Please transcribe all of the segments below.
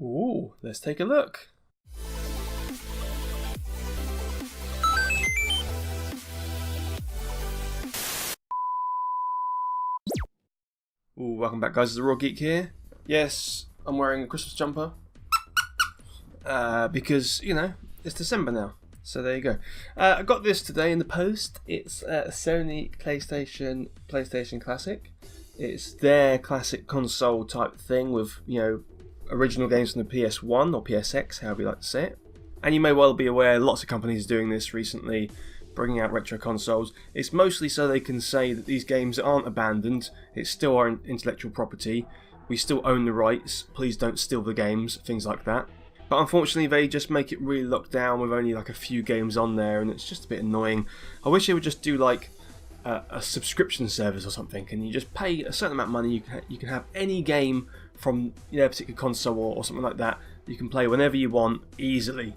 Ooh, let's take a look. Ooh, welcome back guys, it's the Raw Geek here. Yes, I'm wearing a Christmas jumper. Because, you know, it's December now. So there you go. I got this today in the post. It's a Sony PlayStation Classic. It's their classic console type thing with, you know, original games from the PS1 or PSX, however you like to say it. And you may well be aware lots of companies are doing this recently, bringing out retro consoles. It's mostly so they can say that these games aren't abandoned, it's still our intellectual property, we still own the rights, please don't steal the games, things like that. But unfortunately they just make it really locked down with only like a few games on there, and it's just a bit annoying. I wish they would just do like a subscription service or something, and you just pay a certain amount of money, you can have any game from, you know, a particular console or something like that, you can play whenever you want, easily.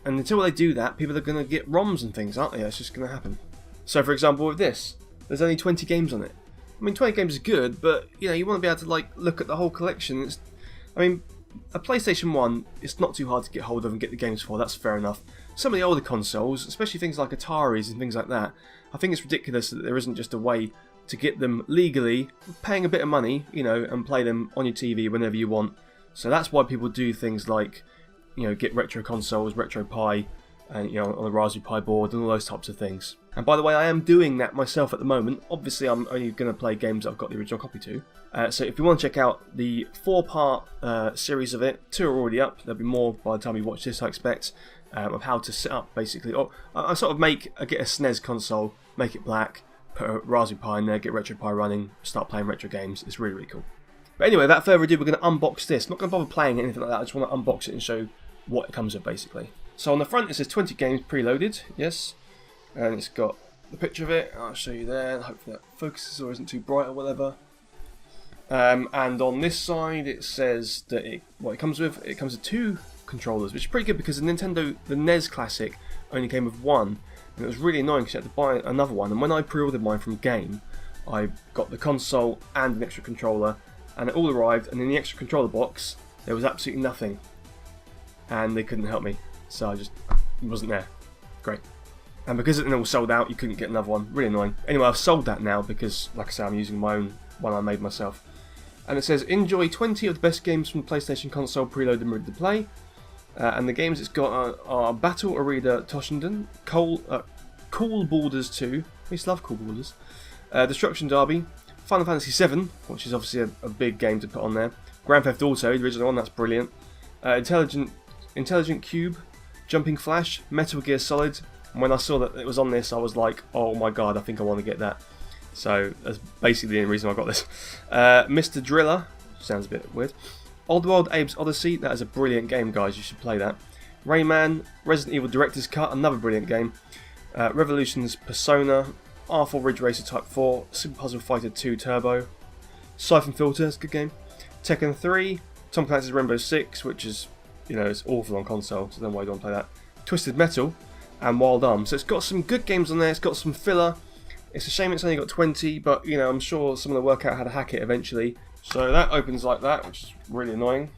And until they do that, people are going to get ROMs and things, aren't they? That's just going to happen. So for example with this, there's only 20 games on it. I mean, 20 games is good, but you know, you want to be able to like look at the whole collection. I mean, a PlayStation 1, it's not too hard to get hold of and get the games for, that's fair enough. Some of the older consoles, especially things like Ataris and things like that, I think it's ridiculous that there isn't just a way to get them legally, paying a bit of money, you know, and play them on your TV whenever you want. So that's why people do things like, you know, get retro consoles, Retro Pi, and, you know, on a Raspberry Pi board and all those types of things. And by the way, I am doing that myself at the moment. Obviously, I'm only going to play games that I've got the original copy to. So if you want to check out the 4-part series of it, 2 are already up. There'll be more by the time you watch this, I expect, of how to set up, basically. Or I sort of get a SNES console, make it black, put a Raspberry Pi in there, get Retro Pi running, start playing retro games. It's really, really cool. But anyway, without further ado, we're going to unbox this. I'm not going to bother playing it, anything like that. I just want to unbox it and show what it comes with, basically. So on the front it says 20 games preloaded, yes, and it's got the picture of it. I'll show you there. Hopefully that focuses or isn't too bright or whatever. And on this side it says that what it comes with. It comes with 2 controllers, which is pretty good because the NES Classic only came with 1, and it was really annoying because you had to buy another one. And when I pre-ordered mine from Game, I got the console and an extra controller, and it all arrived. And in the extra controller box there was absolutely nothing, and they couldn't help me. So it wasn't there. Great. And because it all sold out, you couldn't get another one. Really annoying. Anyway, I've sold that now because, like I say, I'm using my own one I made myself. And it says, enjoy 20 of the best games from the PlayStation console preloaded and ready to play. And the games it's got are Battle Arena Toshinden, Cool Borders 2, I used to love Cool Borders, Destruction Derby, Final Fantasy 7, which is obviously a big game to put on there, Grand Theft Auto, the original one, that's brilliant, Intelligent Cube, Jumping Flash, Metal Gear Solid. And when I saw that it was on this, I was like, oh my god, I think I want to get that. So that's basically the only reason I got this. Mr. Driller, sounds a bit weird. Oddworld Abe's Odyssey, that is a brilliant game, guys, you should play that. Rayman, Resident Evil Director's Cut, another brilliant game. Revolution's Persona, R4 Ridge Racer Type 4, Super Puzzle Fighter 2 Turbo. Siphon Filter, it's a good game. Tekken 3, Tom Clancy's Rainbow Six, which is, you know, it's awful on console, so then why don't play that. Twisted Metal and Wild Arms. So it's got some good games on there, it's got some filler. It's a shame it's only got 20, but you know, I'm sure someone will work out how to hack it eventually. So that opens like that, which is really annoying.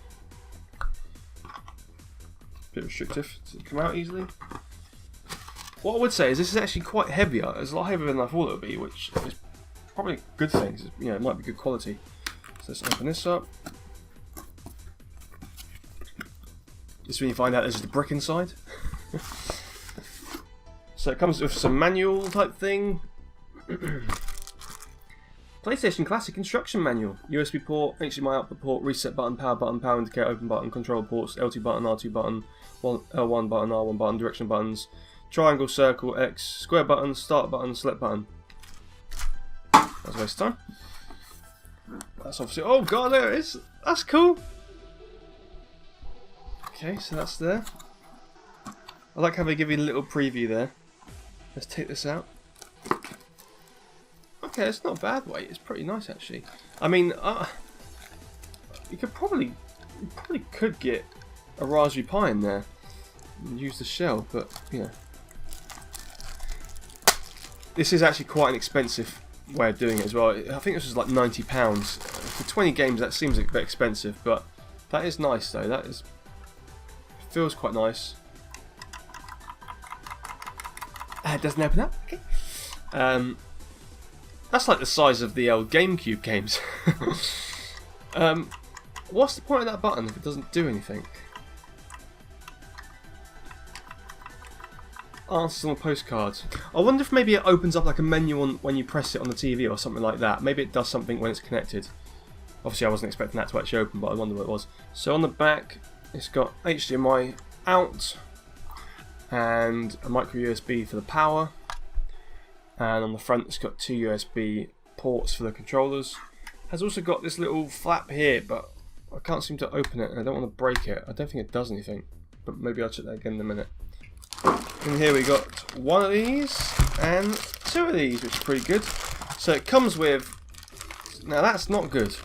Bit restrictive. Does it come out easily? What I would say is this is actually quite heavier. It's a lot heavier than I thought it would be, which is probably a good thing. You know, it might be good quality. So let's open this up. This is when you find out there's just a brick inside. So it comes with some manual type thing. PlayStation Classic instruction manual. USB port, HDMI output port, reset button, power indicator, open button, control ports, L2 button, R2 button, L1 button, R1 button, direction buttons, triangle, circle, X, square button, start button, select button. That's a waste of time. That's obviously. Oh god, there it is! That's cool! Okay, so that's there. I like how they give you a little preview there. Let's take this out. Okay, it's not a bad weight. It's pretty nice actually. I mean, you probably could get a Raspberry Pi in there and use the shell, but you know, this is actually quite an expensive way of doing it as well. I think this was like £90 for 20 games. That seems a bit expensive, but That is nice though. Feels quite nice. It doesn't open up. Okay. That's like the size of the old GameCube games. What's the point of that button if it doesn't do anything? Answers on the postcards. I wonder if maybe it opens up like a menu on when you press it on the TV or something like that. Maybe it does something when it's connected. Obviously I wasn't expecting that to actually open, but I wonder what it was. So on the back it's got HDMI out and a micro USB for the power, and on the front it's got 2 USB ports for the controllers. Has also got this little flap here, but I can't seem to open it and I don't want to break it. I don't think it does anything, but maybe I'll check that again in a minute. And here we got one of these and 2 of these, which is pretty good. So it comes with, now that's not good.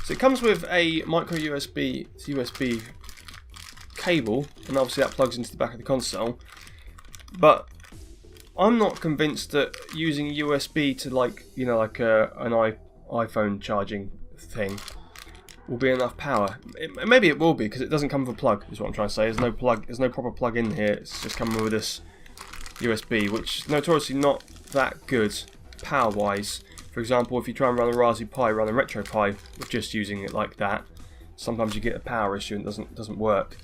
So it comes with a micro USB to USB cable, and obviously that plugs into the back of the console. But I'm not convinced that using USB to like an iPhone charging thing will be enough power. Maybe it will be, because it doesn't come with a plug, is what I'm trying to say. There's no plug, there's no proper plug in here. It's just coming with this USB, which is notoriously not that good power wise. For example, if you try and run a Raspberry Pi, run a RetroPie with just using it like that, sometimes you get a power issue and it doesn't work.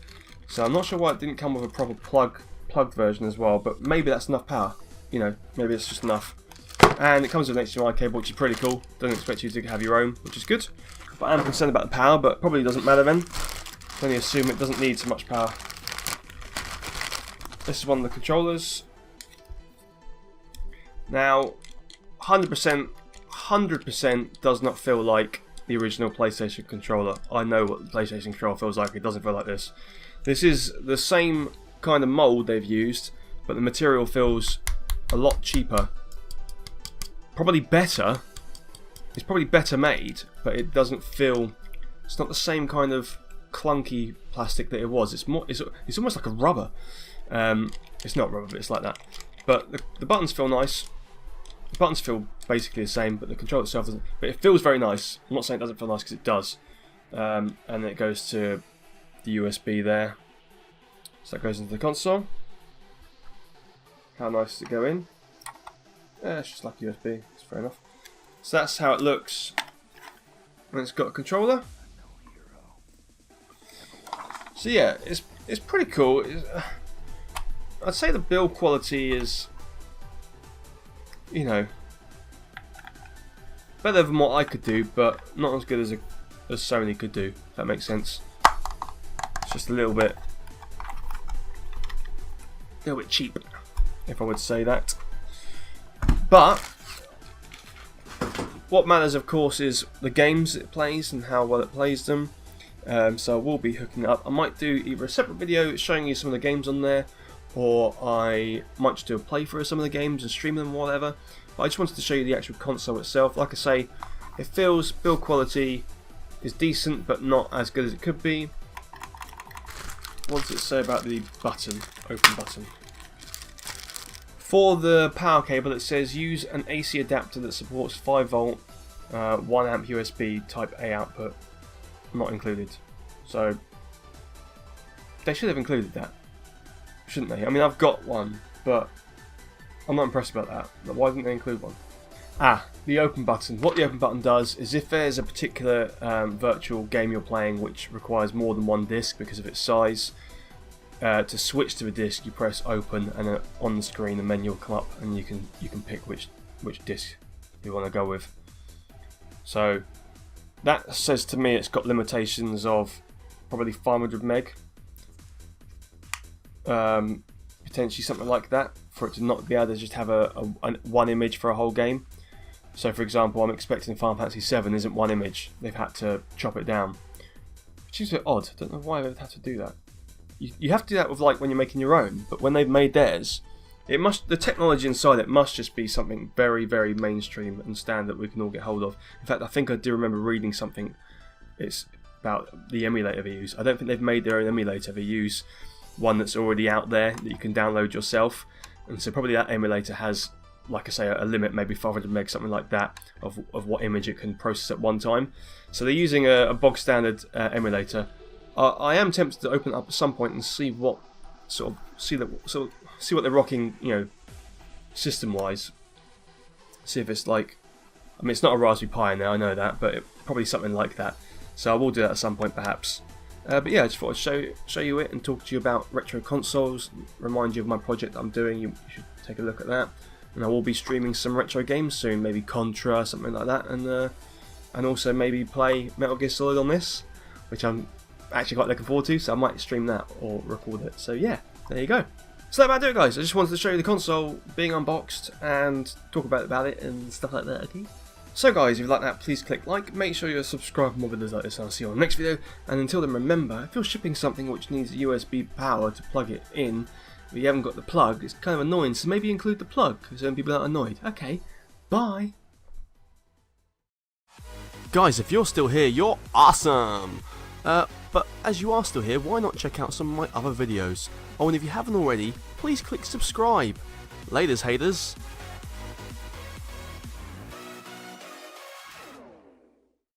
So I'm not sure why it didn't come with a proper plugged version as well, but maybe that's enough power. You know, maybe it's just enough. And it comes with an HDMI cable, which is pretty cool. Doesn't expect you to have your own, which is good. But I'm concerned about the power, but probably doesn't matter then. Can only assume it doesn't need so much power. This is one of the controllers. Now, 100% does not feel like the original PlayStation controller. I know what the PlayStation controller feels like. It doesn't feel like this. This is the same kind of mold they've used, but the material feels a lot cheaper. Probably better. It's probably better made, but it doesn't feel. It's not the same kind of clunky plastic that it was. It's more. It's almost like a rubber. It's not rubber, but it's like that. But the buttons feel nice. The buttons feel basically the same, but the controller itself doesn't. But it feels very nice. I'm not saying it doesn't feel nice, because it does. And then it goes to the USB there. So that goes into the console. How nice does it go in? Yeah, it's just like USB. It's fair enough. So that's how it looks when it's got a controller. So yeah, it's pretty cool. I'd say the build quality is, you know, better than what I could do, but not as good as Sony could do. If that makes sense. It's just a little bit cheap, if I would say that. But what matters, of course, is the games it plays and how well it plays them. So I will be hooking it up. I might do either a separate video showing you some of the games on there, or I might just do a playthrough of some of the games and stream them or whatever. But I just wanted to show you the actual console itself. Like I say, it feels, build quality is decent, but not as good as it could be. What does it say about the button, open button? For the power cable, it says use an AC adapter that supports 5 volt, 1 amp USB type A output. Not included. So they should have included that, shouldn't they? I mean, I've got one, but I'm not impressed about that. Why didn't they include one? The open button. What the open button does is, if there's a particular virtual game you're playing which requires more than one disc because of its size, to switch to the disc, you press open, and on the screen the menu will come up, and you can pick which disc you want to go with. So that says to me it's got limitations of probably 500 meg, potentially something like that, for it to not be able to just have one image for a whole game. So for example, I'm expecting Final Fantasy 7 isn't one image. They've had to chop it down, which is a bit odd. I don't know why they've had to do that. You have to do that with, like, when you're making your own, but when they've made theirs, the technology inside it must just be something very, very mainstream and standard that we can all get hold of. In fact, I think I do remember reading something. It's about the emulator they use. I don't think they've made their own emulator. They use one that's already out there that you can download yourself, and so probably that emulator has, like I say, a limit, maybe 500 meg, something like that, of what image it can process at one time. So they're using a bog standard emulator, I am tempted to open it up at some point and see what see what they're rocking, you know, system-wise. See if it's like, I mean, it's not a Raspberry Pi now, I know that, but probably something like that. So I will do that at some point, perhaps. But yeah, I just thought I'd show you it and talk to you about retro consoles, remind you of my project that I'm doing. You should take a look at that. And I will be streaming some retro games soon, maybe Contra, something like that, and also maybe play Metal Gear Solid on this, which I'm actually quite looking forward to. So I might stream that or record it. So yeah, there you go. So that about it, guys. I just wanted to show you the console being unboxed and talk about it and stuff like that. Okay. So guys, if you like that, please click like, make sure you're subscribed for more videos like this, and I'll see you on the next video. And until then, remember, if you're shipping something which needs USB power to plug it in, but you haven't got the plug, it's kind of annoying, so maybe include the plug, so then people aren't annoyed. Okay, bye! Guys, if you're still here, you're awesome! But as you are still here, why not check out some of my other videos? Oh, and if you haven't already, please click subscribe. Laters, haters!